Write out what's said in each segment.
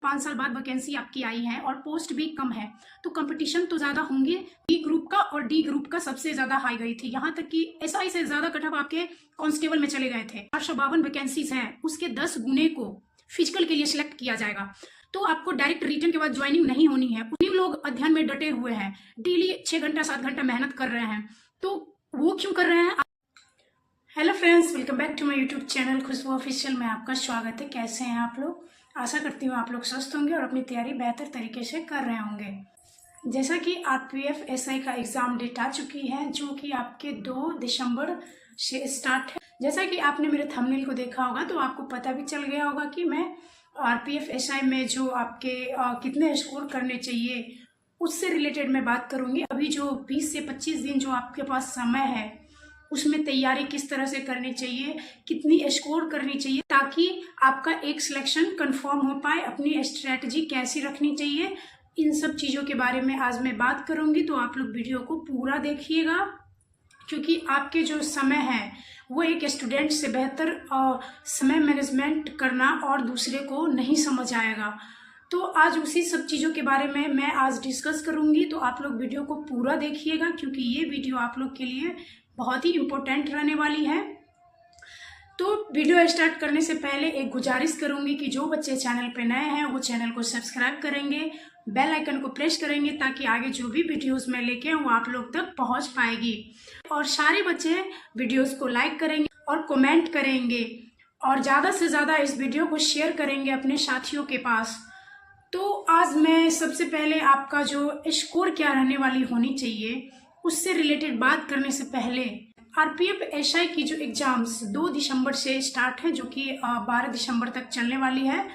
5 साल बाद वैकेंसी आपकी आई है और पोस्ट भी कम है, तो कंपटीशन तो ज़्यादा होंगे। बी ग्रुप का और डी ग्रुप का सबसे ज़्यादा हाई गई थी, यहाँ तक कि एसआई से ज़्यादा कट ऑफ आपके कांस्टेबल में चले गए थे। 452 वैकेंसीज हैं, उसके 10 गुने को फिजिकल के लिए सिलेक्ट किया जाएगा। तो आपको डायरेक्ट रिटर्न के बाद ज्वाइनिंग नहीं होनी है। उन्हीं लोग अध्ययन में डटे हुए हैं, डेली 6 घंटा 7 घंटा मेहनत कर रहे हैं, तो वो क्यों कर रहे हैं? Hello friends, welcome back to my YouTube channel Khushboo official में आपका स्वागत है। कैसे हैं आप लोग? आशा करती हूँ आप लोग स्वस्थ होंगे और अपनी तैयारी बेहतर तरीके से कर रहे होंगे। जैसा कि आरपीएफ एसआई का एग्ज़ाम डेट आ चुकी है, जो कि आपके 2 दिसंबर से स्टार्ट है। जैसा कि आपने मेरे थंबनेल को देखा होगा तो आपको पता भी चल गया होगा कि मैं आरपीएफ एसआई में जो आपके कितने स्कोर करने चाहिए उससे रिलेटेड मैं बात करूँगी। अभी जो 20 से 25 दिन जो आपके पास समय है उसमें तैयारी किस तरह से करनी चाहिए, कितनी स्कोर करनी चाहिए ताकि आपका एक सिलेक्शन कंफर्म हो पाए, अपनी स्ट्रेटजी कैसी रखनी चाहिए, इन सब चीज़ों के बारे में आज मैं बात करूंगी। तो आप लोग वीडियो को पूरा देखिएगा, क्योंकि आपके जो समय है वो एक स्टूडेंट से बेहतर समय मैनेजमेंट करना और दूसरे को नहीं समझ आएगा। तो आज उसी सब चीज़ों के बारे में मैं आज डिस्कस करूंगी। तो आप लोग वीडियो को पूरा देखिएगा, क्योंकि ये वीडियो आप लोग के लिए बहुत ही इम्पोर्टेंट रहने वाली है। तो वीडियो स्टार्ट करने से पहले एक गुजारिश करूंगी कि जो बच्चे चैनल पे नए हैं वो चैनल को सब्सक्राइब करेंगे, बेल आइकन को प्रेस करेंगे, ताकि आगे जो भी वीडियोस मैं लेके आऊँ वो आप लोग तक पहुंच पाएगी। और सारे बच्चे वीडियोस को लाइक करेंगे और कमेंट करेंगे और ज़्यादा से ज़्यादा इस वीडियो को शेयर करेंगे अपने साथियों के पास। तो आज मैं सबसे पहले आपका जो स्कोर क्या रहने वाली होनी चाहिए उससे रिलेटेड बात करने से पहले आरपीएफ एसआई की जो एग्जाम्स 2 दिसंबर से स्टार्ट है, जो कि 12 दिसंबर तक चलने वाली है,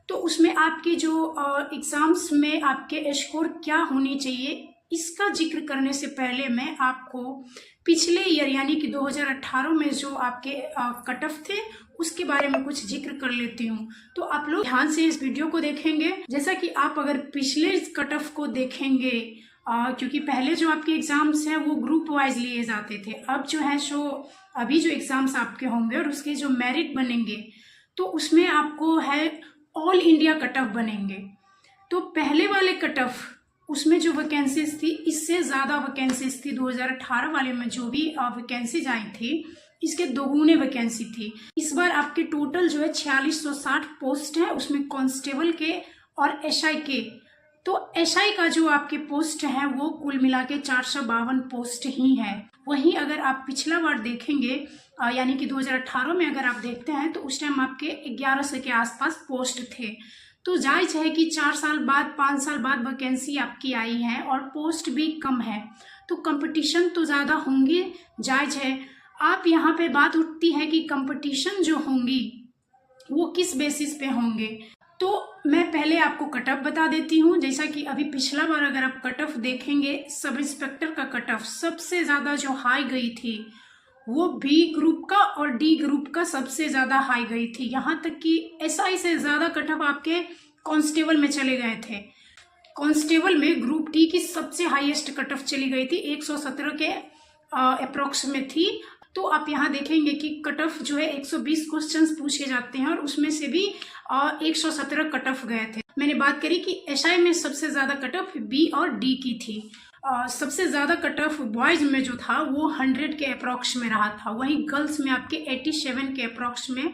तो उसमें आपकी जो एग्जाम्स में आपके स्कोर क्या होनी चाहिए इसका जिक्र करने से पहले मैं आपको पिछले ईयर यानी कि 2018 में जो आपके कट ऑफ थे उसके बारे में कुछ जिक्र कर लेती हूँ। तो आप लोग ध्यान से इस वीडियो को देखेंगे। जैसा कि आप अगर पिछले कट ऑफ को देखेंगे, क्योंकि पहले जो आपके एग्जाम्स हैं वो ग्रुप वाइज लिए जाते थे, अब जो है सो अभी जो एग्जाम्स आपके होंगे और उसके जो मेरिट बनेंगे तो उसमें आपको है ऑल इंडिया कट ऑफ बनेंगे। तो पहले वाले कट ऑफ उसमें जो वैकेंसीज थी इससे ज़्यादा वैकेंसीज थी। 2018 वाले में जो भी वैकेंसीज आई थी इसके दोगुने वैकेंसी थी। इस बार आपके टोटल जो है 4660 पोस्ट है, उसमें कांस्टेबल के और एसआई के। तो एसआई का जो आपके पोस्ट है वो कुल मिला के 452 पोस्ट ही है। वहीं अगर आप पिछला बार देखेंगे यानी कि 2018 में अगर आप देखते हैं तो उस टाइम आपके 1100 के आसपास पोस्ट थे। तो जायज है कि 4 साल बाद 5 साल बाद वैकेंसी आपकी आई है और पोस्ट भी कम है, तो कंपटीशन तो ज़्यादा होंगे, जायज है। आप यहाँ पे बात उठती है कि कंपटीशन जो होंगी वो किस बेसिस पे होंगे। तो मैं पहले आपको कट ऑफ बता देती हूँ। जैसा कि अभी पिछला बार अगर आप कट ऑफ देखेंगे, सब इंस्पेक्टर का कट ऑफ सबसे ज़्यादा जो हाई गई थी वो बी ग्रुप का और डी ग्रुप का सबसे ज़्यादा हाई गई थी। यहाँ तक कि एसआई से ज़्यादा कट ऑफ आपके कांस्टेबल में चले गए थे। कांस्टेबल में ग्रुप डी की सबसे हाईएस्ट कट ऑफ चली गई थी, 117 के अप्रोक्स में थी। तो आप यहाँ देखेंगे कि कट ऑफ जो है 120 क्वेश्चंस पूछे जाते हैं और उसमें से भी 117 कट ऑफ गए थे। मैंने बात करी कि एसआई में सबसे ज़्यादा कट ऑफ बी और डी की थी। सबसे ज़्यादा कट ऑफ बॉयज़ में जो था वो 100 के अप्रोक्स में रहा था। वहीं गर्ल्स में आपके 87 के अप्रोक्स में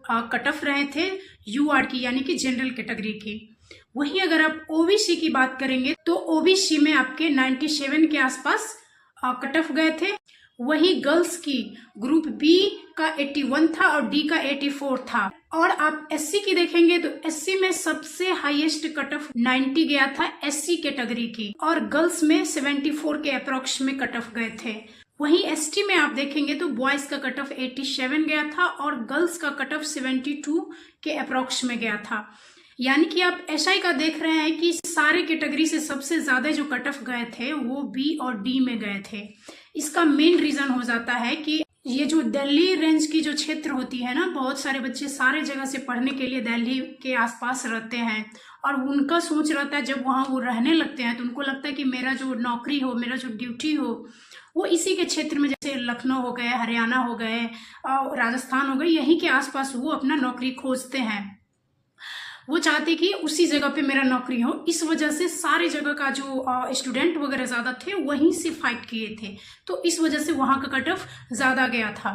कट ऑफ रहे थे यूआर की, यानी कि जनरल कैटेगरी की। वहीं अगर आप ओबीसी की बात करेंगे तो ओबीसी में आपके 97 के आसपास कट ऑफ गए थे। वही गर्ल्स की ग्रुप बी का 81 था और डी का 84 था। और आप एससी की देखेंगे तो एससी में सबसे हाईएस्ट कट ऑफ 90 गया था एससी कैटेगरी की, और गर्ल्स में 74 के अप्रोक्स में कट ऑफ गए थे। वहीं एसटी में आप देखेंगे तो बॉयज का कट ऑफ 87 गया था और गर्ल्स का कट ऑफ 72 के अप्रोक्स में गया था। यानी कि आप एसआई का देख रहे हैं कि सारे कैटेगरी से सबसे ज्यादा जो कट ऑफ गए थे वो बी और डी में गए थे। इसका मेन रीजन हो जाता है कि ये जो दिल्ली रेंज की जो क्षेत्र होती है ना, बहुत सारे बच्चे सारे जगह से पढ़ने के लिए दिल्ली के आसपास रहते हैं और उनका सोच रहता है, जब वहाँ वो रहने लगते हैं तो उनको लगता है कि मेरा जो नौकरी हो, मेरा जो ड्यूटी हो वो इसी के क्षेत्र में, जैसे लखनऊ हो गए, हरियाणा हो गए, राजस्थान हो गए, यहीं के आसपास वो अपना नौकरी खोजते हैं। वो चाहते कि उसी जगह पे मेरा नौकरी हो। इस वजह से सारे जगह का जो स्टूडेंट वगैरह ज़्यादा थे वहीं से फाइट किए थे, तो इस वजह से वहाँ का कट ऑफ ज़्यादा गया था।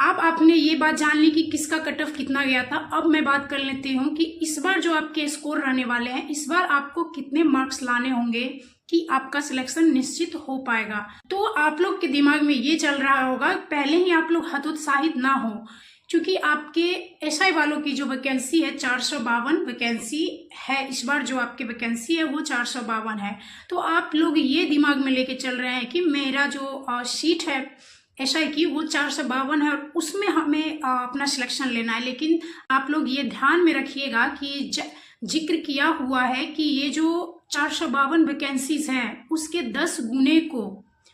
अब आपने ये बात जान ली कि किसका कट ऑफ कितना गया था। अब मैं बात कर लेती हूँ कि इस बार जो आपके स्कोर रहने वाले हैं, इस बार आपको कितने मार्क्स लाने होंगे कि आपका सिलेक्शन निश्चित हो पाएगा। तो आप लोग के दिमाग में ये चल रहा होगा, पहले ही आप लोग हतोत्साहित ना हो, क्योंकि आपके एसआई वालों की जो वैकेंसी है 452 वैकेंसी है। इस बार जो आपकी वैकेंसी है वो 452 है। तो आप लोग ये दिमाग में लेके चल रहे हैं कि मेरा जो सीट है एसआई की वो 452 है और उसमें हमें अपना सिलेक्शन लेना है। लेकिन आप लोग ये ध्यान में रखिएगा कि जिक्र किया हुआ है कि ये जो 452 वैकेंसीज हैं उसके 10 गुने को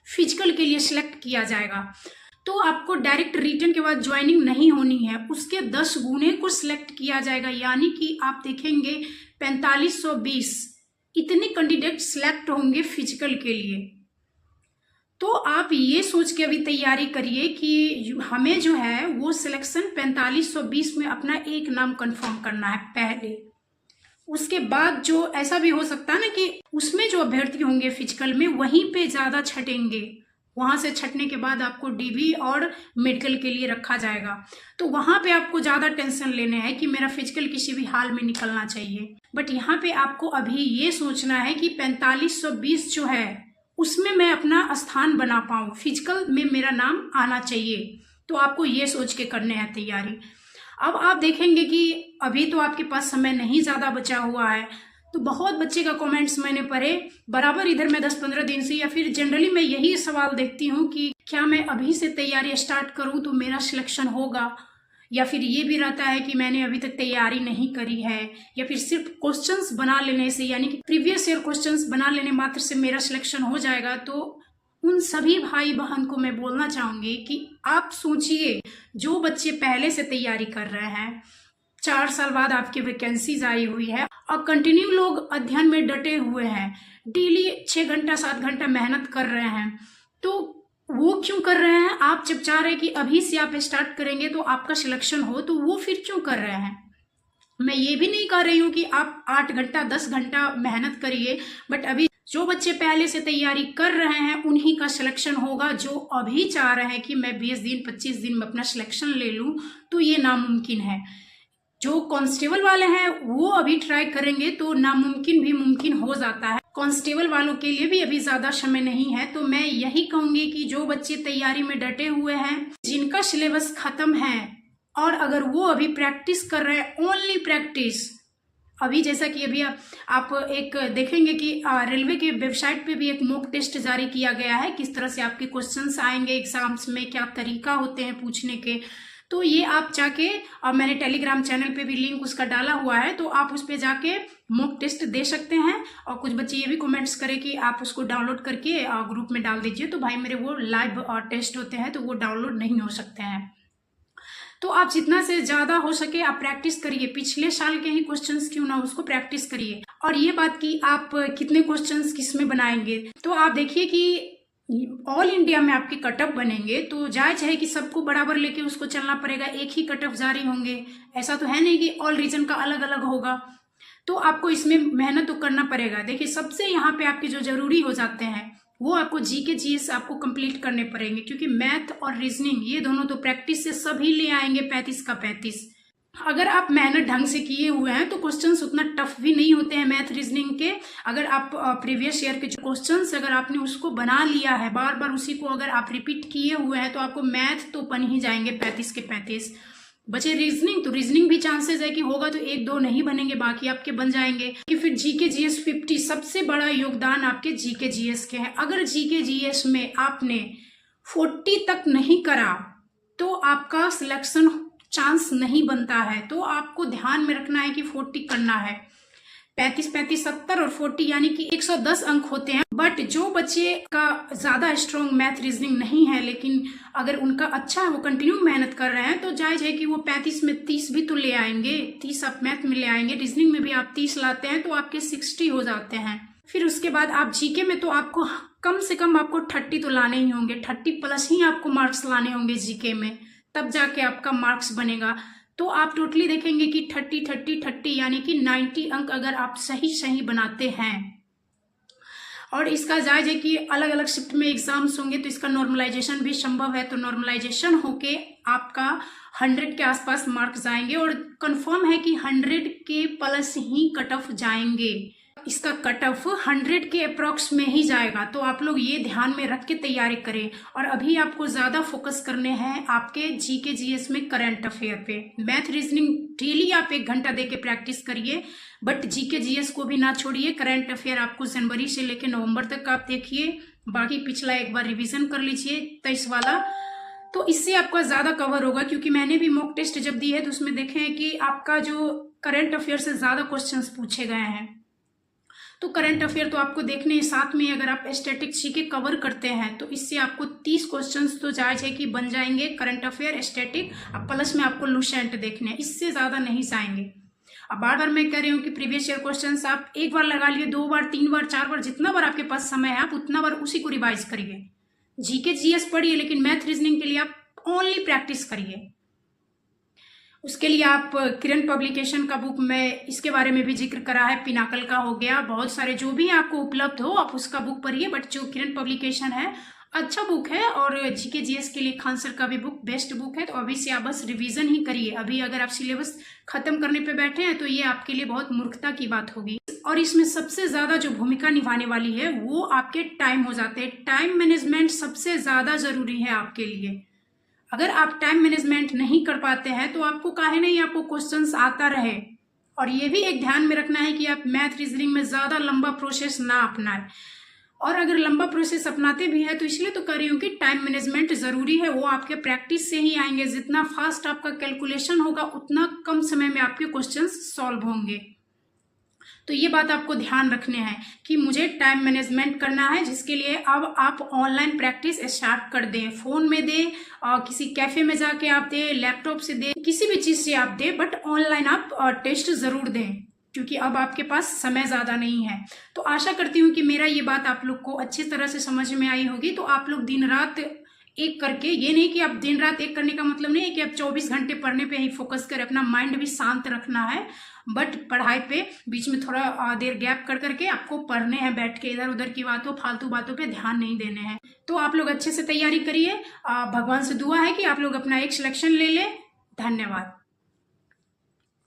फिजिकल के लिए सिलेक्ट किया जाएगा। तो आपको डायरेक्ट रिटर्न के बाद ज्वाइनिंग नहीं होनी है, उसके 10 गुने को सिलेक्ट किया जाएगा। यानी कि आप देखेंगे 4520 इतने कैंडिडेट सिलेक्ट होंगे फिजिकल के लिए। तो आप ये सोच के अभी तैयारी करिए कि हमें जो है वो सिलेक्शन 4520 में अपना एक नाम कंफर्म करना है पहले। उसके बाद जो ऐसा भी हो सकता है ना कि उसमें जो अभ्यर्थी होंगे फिजिकल में वहीं पे ज़्यादा छटेंगे, वहां से छटने के बाद आपको डीबी और मेडिकल के लिए रखा जाएगा। तो वहां पे आपको ज़्यादा टेंशन लेने हैं कि मेरा फिजिकल किसी भी हाल में निकलना चाहिए। बट यहाँ पे आपको अभी ये सोचना है कि 4520 जो है उसमें मैं अपना स्थान बना पाऊँ, फिजिकल में मेरा नाम आना चाहिए। तो आपको ये सोच के करने हैं तैयारी। अब आप देखेंगे कि अभी तो आपके पास समय नहीं ज़्यादा बचा हुआ है। तो बहुत बच्चे का कमेंट्स मैंने पढ़े बराबर इधर में 10-15 दिन से, या फिर जनरली मैं यही सवाल देखती हूँ कि क्या मैं अभी से तैयारी स्टार्ट करूँ तो मेरा सिलेक्शन होगा, या फिर ये भी रहता है कि मैंने अभी तक तैयारी नहीं करी है, या फिर सिर्फ क्वेश्चंस बना लेने से यानी कि प्रीवियस ईयर क्वेश्चंस बना लेने मात्र से मेरा सिलेक्शन हो जाएगा। तो उन सभी भाई बहन को मैं बोलना चाहूँगी कि आप सोचिए, जो बच्चे पहले से तैयारी कर रहे हैं, 4 साल बाद आपकी वैकेंसीज आई हुई है और कंटिन्यू लोग अध्ययन में डटे हुए हैं, डेली 6 घंटा 7 घंटा मेहनत कर रहे हैं, तो वो क्यों कर रहे हैं? आप जब चाह रहे हैं कि अभी से आप स्टार्ट करेंगे तो आपका सिलेक्शन हो, तो वो फिर क्यों कर रहे हैं? मैं ये भी नहीं कह रही हूँ कि आप 8 घंटा 10 घंटा मेहनत करिए, बट अभी जो बच्चे पहले से तैयारी कर रहे हैं उन्हीं का सिलेक्शन होगा। जो अभी चाह रहे हैं कि मैं 20 दिन 25 दिन में अपना सिलेक्शन ले लूं, तो ये नामुमकिन है। जो कांस्टेबल वाले हैं वो अभी ट्राई करेंगे तो नामुमकिन भी मुमकिन हो जाता है। कांस्टेबल वालों के लिए भी अभी ज्यादा समय नहीं है। तो मैं यही कहूंगी कि जो बच्चे तैयारी में डटे हुए हैं, जिनका सिलेबस खत्म है, और अगर वो अभी प्रैक्टिस कर रहे हैं, ओनली प्रैक्टिस, अभी जैसा कि अभी आप एक देखेंगे कि रेलवे के वेबसाइट पे भी एक मॉक टेस्ट जारी किया गया है, किस तरह से आपके क्वेश्चंस आएंगे एग्जाम्स में, क्या तरीका होते हैं पूछने के। तो ये आप जाके, और मैंने टेलीग्राम चैनल पे भी लिंक उसका डाला हुआ है, तो आप उस पे जाके मॉक टेस्ट दे सकते हैं। और कुछ बच्चे ये भी कमेंट्स करें कि आप उसको डाउनलोड करके ग्रुप में डाल दीजिए। तो भाई मेरे वो लाइव टेस्ट होते हैं तो वो डाउनलोड नहीं हो सकते हैं। तो आप जितना से ज्यादा हो सके आप प्रैक्टिस करिए, पिछले साल के ही क्वेश्चंस क्यों ना उसको प्रैक्टिस करिए। और ये बात कि आप कितने क्वेश्चंस किस में बनाएंगे, तो आप देखिए कि ऑल इंडिया में आपके कट ऑफ बनेंगे तो जायज है कि सबको बराबर लेके उसको चलना पड़ेगा, एक ही कट ऑफ जारी होंगे। ऐसा तो है नहीं कि ऑल रीजन का अलग अलग होगा। तो आपको इसमें मेहनत तो करना पड़ेगा। देखिए सबसे यहाँ पे आपके जो जरूरी हो जाते हैं वो आपको जीके जीएस आपको कंप्लीट करने पड़ेंगे, क्योंकि मैथ और रीजनिंग ये दोनों तो प्रैक्टिस से सभी ले आएंगे 35 का 35। अगर आप मेहनत ढंग से किए हुए हैं तो क्वेश्चंस उतना टफ भी नहीं होते हैं मैथ रीजनिंग के। अगर आप प्रीवियस ईयर के जो क्वेश्चंस अगर आपने उसको बना लिया है, बार बार उसी को अगर आप रिपीट किए हुए हैं, तो आपको मैथ तो बन ही जाएंगे 35 के 35। बचे रीजनिंग, तो रीजनिंग भी चांसेस है कि होगा तो 1-2 नहीं बनेंगे, बाकी आपके बन जाएंगे। कि फिर जीके जीएस 50, सबसे बड़ा योगदान आपके जीके जीएस के हैं। अगर जीके जीएस में आपने 40 तक नहीं करा तो आपका सिलेक्शन चांस नहीं बनता है। तो आपको ध्यान में रखना है कि 40 करना है। 35, 35, 70 और 40 यानी कि 110 अंक होते हैं। बट जो बच्चे का ज्यादा स्ट्रॉन्ग मैथ रीजनिंग नहीं है, लेकिन अगर उनका अच्छा है, वो कंटिन्यू मेहनत कर रहे हैं, तो जायज है कि वो 35 में 30 भी तो ले आएंगे। 30 आप मैथ में ले आएंगे, रीजनिंग में भी आप 30 लाते हैं, तो आपके 60 हो जाते हैं। फिर उसके बाद आप जीके में तो आपको कम से कम आपको 30 तो लाने ही होंगे, 30 प्लस ही आपको मार्क्स लाने होंगे जीके में, तब जाके आपका मार्क्स बनेगा। तो आप टोटली देखेंगे कि 30 30 30 यानी कि 90 अंक अगर आप सही सही बनाते हैं। और इसका जायज है कि अलग अलग शिफ्ट में एग्जाम्स होंगे तो इसका नॉर्मलाइजेशन भी संभव है, तो नॉर्मलाइजेशन होके आपका 100 के आसपास मार्क्स आएंगे और कंफर्म है कि 100 के प्लस ही कट ऑफ जाएंगे। इसका कट ऑफ 100 के अप्रॉक्स में ही जाएगा, तो आप लोग ये ध्यान में रख के तैयारी करें। और अभी आपको ज्यादा फोकस करने हैं आपके जीके जीएस में, करंट अफेयर पे। मैथ रीजनिंग डेली आप 1 घंटा दे के प्रैक्टिस करिए, बट जीके जीएस को भी ना छोड़िए। करंट अफेयर आपको जनवरी से लेकर नवंबर तक आप देखिए, बाकी पिछला एक बार रिवीजन कर लीजिए 23 वाला, तो इससे आपका ज्यादा कवर होगा। क्योंकि मैंने भी मॉक टेस्ट जब दी है तो उसमें देखे हैं कि आपका जो करंट अफेयर से ज्यादा क्वेश्चंस पूछे गए हैं। तो करंट अफेयर तो आपको देखने, साथ में अगर आप स्टैटिक जीके कवर करते हैं तो इससे आपको 30 क्वेश्चंस तो जायज है कि बन जाएंगे, करंट अफेयर, स्टैटिक, अब प्लस में आपको लुसेंट देखने हैं, इससे ज्यादा नहीं जाएंगे। अब बार बार मैं कह रही हूँ कि प्रीवियस ईयर क्वेश्चंस आप एक बार लगा लिए, 2 बार, 3 बार, 4 बार, जितना बार आपके पास समय है आप उतना बार उसी को रिवाइज करिए। जीके जीएस पढ़िए, लेकिन मैथ रीजनिंग के लिए आप ओनली प्रैक्टिस करिए। उसके लिए आप किरण पब्लिकेशन का बुक में इसके बारे में भी जिक्र करा है, पिनाकल का हो गया, बहुत सारे जो भी आपको उपलब्ध हो आप उसका बुक पढ़िए। बट जो किरण पब्लिकेशन है अच्छा बुक है, और जीके जीएस के लिए खान सर का भी बुक बेस्ट बुक है। तो अभी से आप बस रिवीजन ही करिए। अभी अगर आप सिलेबस खत्म करने पे बैठे हैं तो ये आपके लिए बहुत मूर्खता की बात होगी। और इसमें सबसे ज्यादा जो भूमिका निभाने वाली है वो आपके टाइम हो जाते हैं। टाइम मैनेजमेंट सबसे ज्यादा जरूरी है आपके लिए। अगर आप टाइम मैनेजमेंट नहीं कर पाते हैं तो आपको काहे नहीं आपको क्वेश्चंस आता रहे। और ये भी एक ध्यान में रखना है कि आप मैथ रीजनिंग में ज्यादा लंबा प्रोसेस ना अपनाएं। और अगर लंबा प्रोसेस अपनाते भी है तो इसलिए तो कर रही हूँ कि टाइम मैनेजमेंट जरूरी है, वो आपके प्रैक्टिस से ही आएंगे। जितना फास्ट आपका कैलकुलेशन होगा उतना कम समय में आपके क्वेश्चंस सॉल्व होंगे। तो ये बात आपको ध्यान रखने हैं कि मुझे टाइम मैनेजमेंट करना है, जिसके लिए अब आप ऑनलाइन प्रैक्टिस स्टार्ट कर दें। फोन में दें, किसी कैफे में जाके आप दें, लैपटॉप से दें, किसी भी चीज से आप दें, बट ऑनलाइन आप टेस्ट जरूर दें, क्योंकि अब आपके पास समय ज्यादा नहीं है। तो आशा करती हूँ कि मेरा ये बात आप लोग को अच्छी तरह से समझ में आई होगी। तो आप लोग दिन रात एक करके, ये नहीं कि आप दिन रात एक करने का मतलब नहीं है कि आप 24 घंटे पढ़ने पे ही फोकस करें, अपना माइंड भी शांत रखना है। बट पढ़ाई पे बीच में थोड़ा देर गैप कर करके आपको पढ़ने हैं, बैठ के इधर उधर की बातों, फालतू बातों पे ध्यान नहीं देने हैं। तो आप लोग अच्छे से तैयारी करिए। भगवान से दुआ है कि आप लोग अपना एक सिलेक्शन ले लें। धन्यवाद।